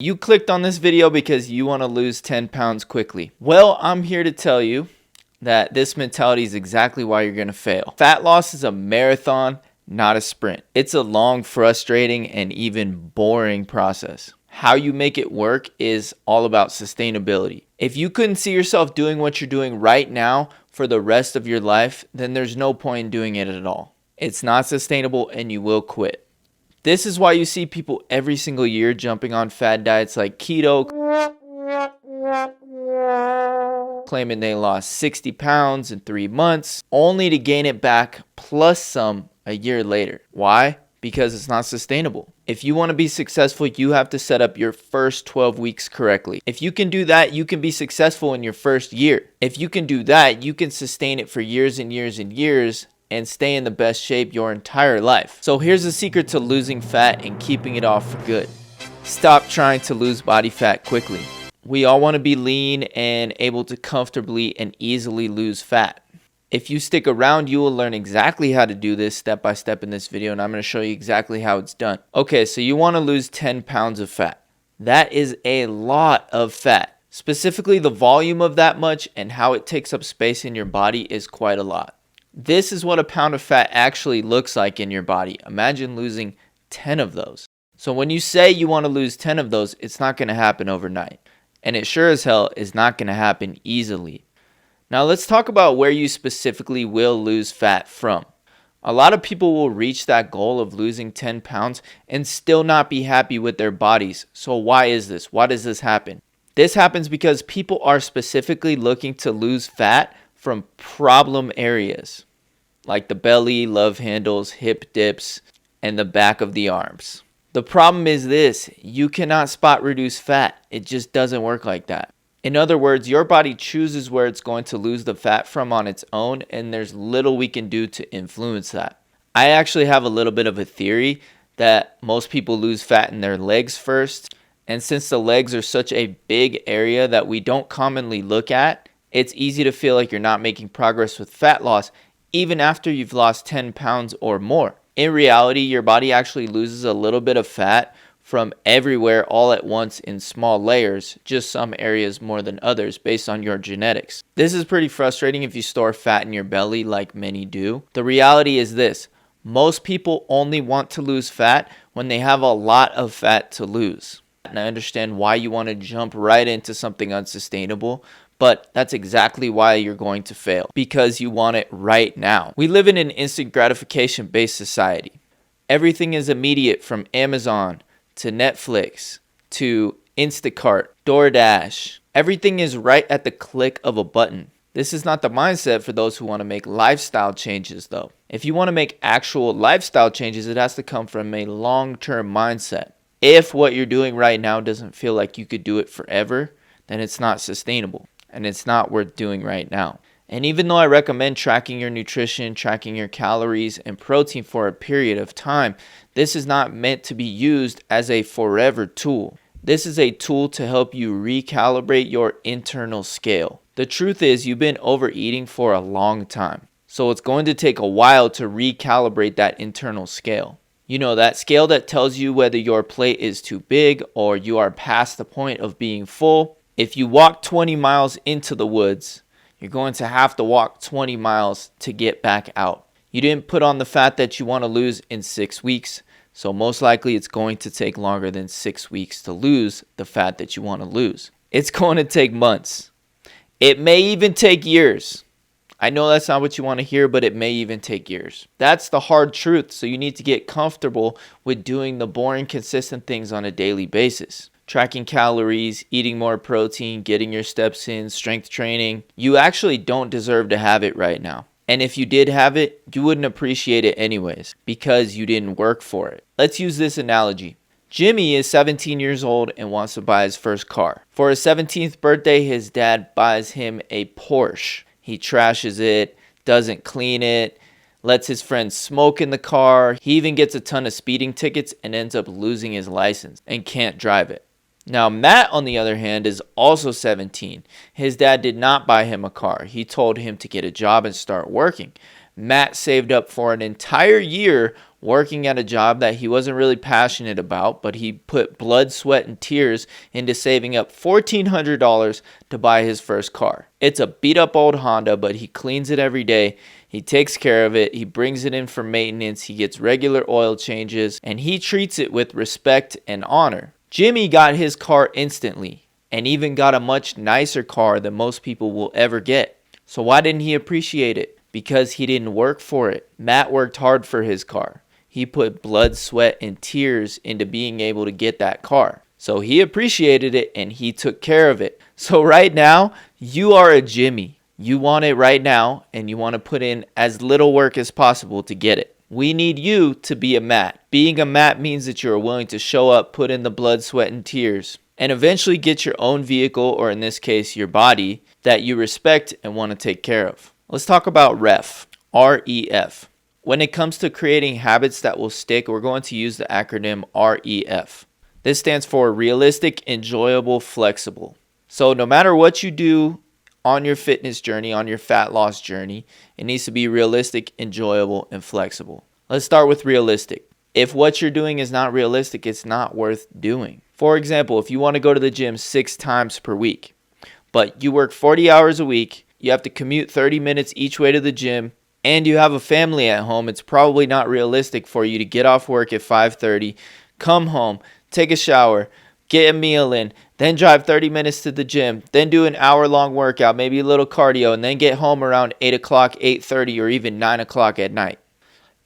You clicked on this video because you want to lose 10 pounds quickly. Well, I'm here to tell you that this mentality is exactly why you're going to fail. Fat loss is a marathon, not a sprint. It's a long, frustrating, and even boring process. How you make it work is all about sustainability. If you couldn't see yourself doing what you're doing right now for the rest of your life, then there's no point in doing it at all. It's not sustainable and you will quit. This is why you see people every single year jumping on fad diets like keto, claiming they lost 60 pounds in 3 months, only to gain it back plus some a year later. Why? Because it's not sustainable. If you want to be successful, you have to set up your first 12 weeks correctly. If you can do that, you can be successful in your first year. If you can do that, you can sustain it for years and years and years and stay in the best shape your entire life. So here's the secret to losing fat and keeping it off for good. Stop trying to lose body fat quickly. We all want to be lean and able to comfortably and easily lose fat. If you stick around, you will learn exactly how to do this step by step in this video, and I'm going to show you exactly how it's done. Okay, so you want to lose 10 pounds of fat. That is a lot of fat. Specifically, the volume of that much and how it takes up space in your body is quite a lot. This is what a pound of fat actually looks like in your body. Imagine losing 10 of those. So when you say you want to lose 10 of those, it's not going to happen overnight. And it sure as hell is not going to happen easily. Now let's talk about where you specifically will lose fat from. A lot of people will reach that goal of losing 10 pounds and still not be happy with their bodies. So why is this? Why does this happen? This happens because people are specifically looking to lose fat from problem areas like the belly, love handles, hip dips, and the back of the arms. The problem is this: you cannot spot reduce fat. It just doesn't work like that. In other words, your body chooses where it's going to lose the fat from on its own, and there's little we can do to influence that. I actually have a little bit of a theory that most people lose fat in their legs first, and since the legs are such a big area that we don't commonly look at, it's easy to feel like you're not making progress with fat loss even after you've lost 10 pounds or more. In reality, your body actually loses a little bit of fat from everywhere all at once in small layers, just some areas more than others based on your genetics. This is pretty frustrating if you store fat in your belly like many do. The reality is this: most people only want to lose fat when they have a lot of fat to lose. And I understand why you want to jump right into something unsustainable, but that's exactly why you're going to fail, because you want it right now. We live in an instant gratification based society. Everything is immediate, from Amazon to Netflix to Instacart, DoorDash. Everything is right at the click of a button. This is not the mindset for those who want to make lifestyle changes though. If you want to make actual lifestyle changes, it has to come from a long-term mindset. If what you're doing right now doesn't feel like you could do it forever, then it's not sustainable and it's not worth doing right now. And even though I recommend tracking your nutrition, tracking your calories and protein for a period of time, this is not meant to be used as a forever tool. This is a tool to help you recalibrate your internal scale. The truth is, you've been overeating for a long time, so it's going to take a while to recalibrate that internal scale. You know, that scale that tells you whether your plate is too big or you are past the point of being full. If you walk 20 miles into the woods, you're going to have to walk 20 miles to get back out. You didn't put on the fat that you want to lose in 6 weeks, so most likely it's going to take longer than 6 weeks to lose the fat that you want to lose. It's going to take months. It may even take years. I know that's not what you want to hear, but it may even take years. That's the hard truth, so you need to get comfortable with doing the boring, consistent things on a daily basis. Tracking calories, eating more protein, getting your steps in, strength training. You actually don't deserve to have it right now. And if you did have it, you wouldn't appreciate it anyways, because you didn't work for it. Let's use this analogy. Jimmy is 17 years old and wants to buy his first car. For his 17th birthday, his dad buys him a Porsche. He trashes it, doesn't clean it, lets his friends smoke in the car. He even gets a ton of speeding tickets and ends up losing his license and can't drive it. Now, Matt, on the other hand, is also 17. His dad did not buy him a car. He told him to get a job and start working. Matt saved up for an entire year working at a job that he wasn't really passionate about, but he put blood, sweat, and tears into saving up $1,400 to buy his first car. It's a beat up old Honda, but he cleans it every day. He takes care of it. He brings it in for maintenance. He gets regular oil changes, and he treats it with respect and honor. Jimmy got his car instantly, and even got a much nicer car than most people will ever get. So why didn't he appreciate it? Because he didn't work for it. Matt worked hard for his car. He put blood, sweat, and tears into being able to get that car. So he appreciated it and he took care of it. So right now, you are a Jimmy. You want it right now and you want to put in as little work as possible to get it. We need you to be a Matt. Being a Matt means that you are willing to show up, put in the blood, sweat, and tears, and eventually get your own vehicle, or in this case, your body, that you respect and want to take care of. Let's talk about REF, R-E-F. When it comes to creating habits that will stick, we're going to use the acronym REF. This stands for realistic, enjoyable, flexible. So no matter what you do on your fitness journey, on your fat loss journey, it needs to be realistic, enjoyable, and flexible. Let's start with realistic. If what you're doing is not realistic, it's not worth doing. For example, if you want to go to the gym 6 times per week, but you work 40 hours a week, you have to commute 30 minutes each way to the gym, and you have a family at home, it's probably not realistic for you to get off work at 5:30, come home, take a shower, get a meal in, then drive 30 minutes to the gym, then do an hour-long workout, maybe a little cardio, and then get home around 8 o'clock, 8:30, or even 9 o'clock at night.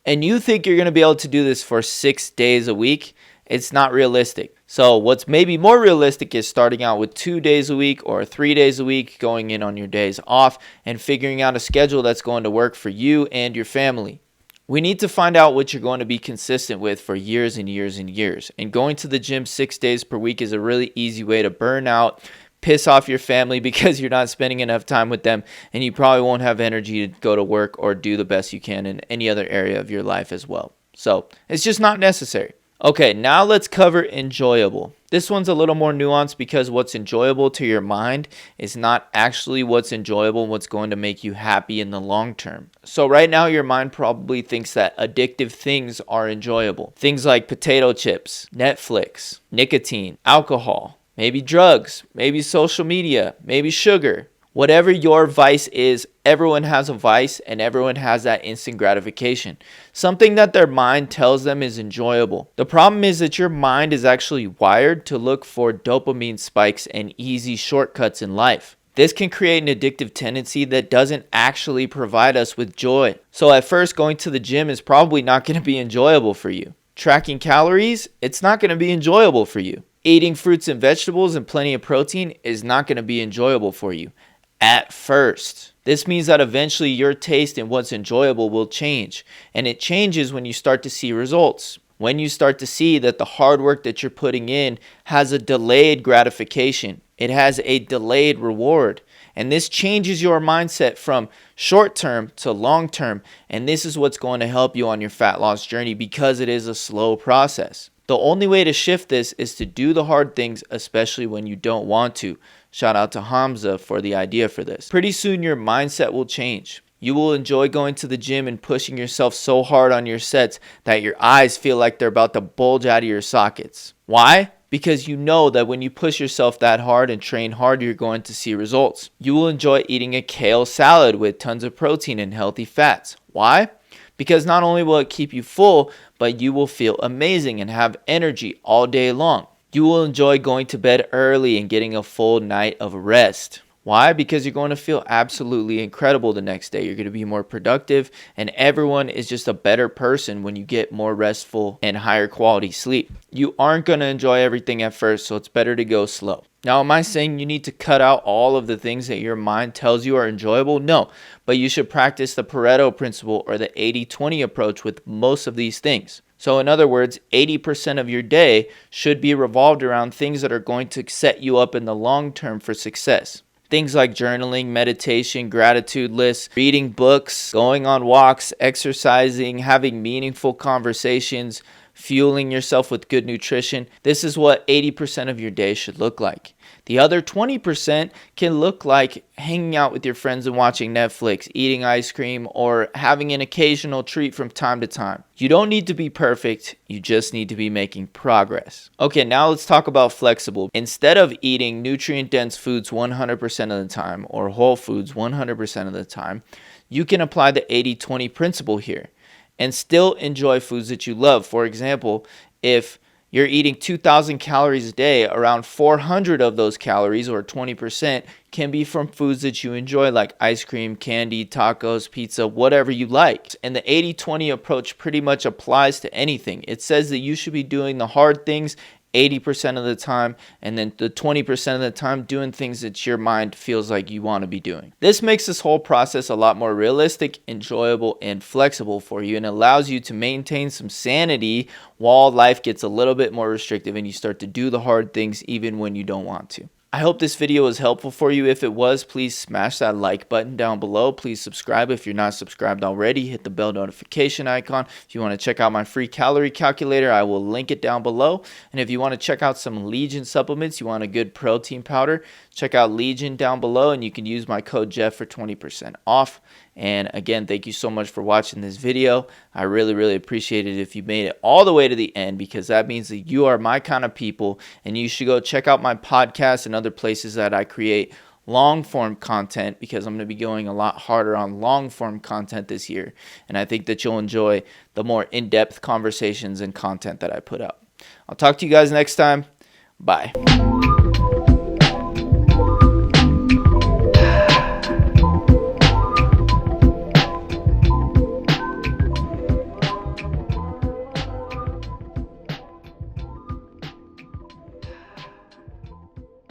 And you think you're going to be able to do this for 6 days a week? It's not realistic. So what's maybe more realistic is starting out with 2 days a week or 3 days a week, going in on your days off, and figuring out a schedule that's going to work for you and your family. We need to find out what you're going to be consistent with for years and years and years. And going to the gym 6 days per week is a really easy way to burn out, piss off your family because you're not spending enough time with them, and you probably won't have energy to go to work or do the best you can in any other area of your life as well. So it's just not necessary. Okay, now let's cover enjoyable. This one's a little more nuanced because what's enjoyable to your mind is not actually what's enjoyable and what's going to make you happy in the long term. So right now your mind probably thinks that addictive things are enjoyable. Things like potato chips, Netflix, nicotine, alcohol, maybe drugs, maybe social media, maybe sugar. Whatever your vice is, everyone has a vice and everyone has that instant gratification. Something that their mind tells them is enjoyable. The problem is that your mind is actually wired to look for dopamine spikes and easy shortcuts in life. This can create an addictive tendency that doesn't actually provide us with joy. So at first, going to the gym is probably not going to be enjoyable for you. Tracking calories, it's not going to be enjoyable for you. Eating fruits and vegetables and plenty of protein is not going to be enjoyable for you. At first. This means that eventually your taste in what's enjoyable will change, and it changes when you start to see results. When you start to see that the hard work that you're putting in has a delayed gratification. It has a delayed reward. And this changes your mindset from short term to long term, and this is what's going to help you on your fat loss journey because it is a slow process. The only way to shift this is to do the hard things, especially when you don't want to. Shout out to Hamza for the idea for this. Pretty soon your mindset will change. You will enjoy going to the gym and pushing yourself so hard on your sets that your eyes feel like they're about to bulge out of your sockets. Why? Because you know that when you push yourself that hard and train hard, you're going to see results. You will enjoy eating a kale salad with tons of protein and healthy fats. Why? Because not only will it keep you full, but you will feel amazing and have energy all day long. You will enjoy going to bed early and getting a full night of rest. Why? Because you're going to feel absolutely incredible the next day. You're going to be more productive, and everyone is just a better person when you get more restful and higher quality sleep. You aren't going to enjoy everything at first, so it's better to go slow. Now, am I saying you need to cut out all of the things that your mind tells you are enjoyable? No, but you should practice the Pareto principle or the 80-20 approach with most of these things. So in other words, 80% of your day should be revolved around things that are going to set you up in the long term for success. Things like journaling, meditation, gratitude lists, reading books, going on walks, exercising, having meaningful conversations, fueling yourself with good nutrition, this is what 80% of your day should look like. The other 20% can look like hanging out with your friends and watching Netflix, eating ice cream, or having an occasional treat from time to time. You don't need to be perfect, you just need to be making progress. Okay, now let's talk about flexible. Instead of eating nutrient-dense foods 100% of the time or whole foods 100% of the time, you can apply the 80-20 principle here and still enjoy foods that you love. For example, if you're eating 2,000 calories a day, around 400 of those calories, or 20%, can be from foods that you enjoy, like ice cream, candy, tacos, pizza, whatever you like. And the 80-20 approach pretty much applies to anything. It says that you should be doing the hard things 80% of the time, and then the 20% of the time doing things that your mind feels like you want to be doing. This makes this whole process a lot more realistic, enjoyable, and flexible for you, and allows you to maintain some sanity while life gets a little bit more restrictive and you start to do the hard things even when you don't want to. I hope this video was helpful for you. If it was, please smash that like button down below. Please subscribe if you're not subscribed already. Hit the bell notification icon. If you want to check out my free calorie calculator, I will link it down below. And if you want to check out some Legion supplements, you want a good protein powder, check out Legion down below, and you can use my code Jeff for 20% off. And again, thank you so much for watching this video. I really appreciate it if you made it all the way to the end, because that means that you are my kind of people, and you should go check out my podcast and other places that I create long form content, because I'm going to be going a lot harder on long form content this year. And I think that you'll enjoy the more in-depth conversations and content that I put out. I'll talk to you guys next time. Bye.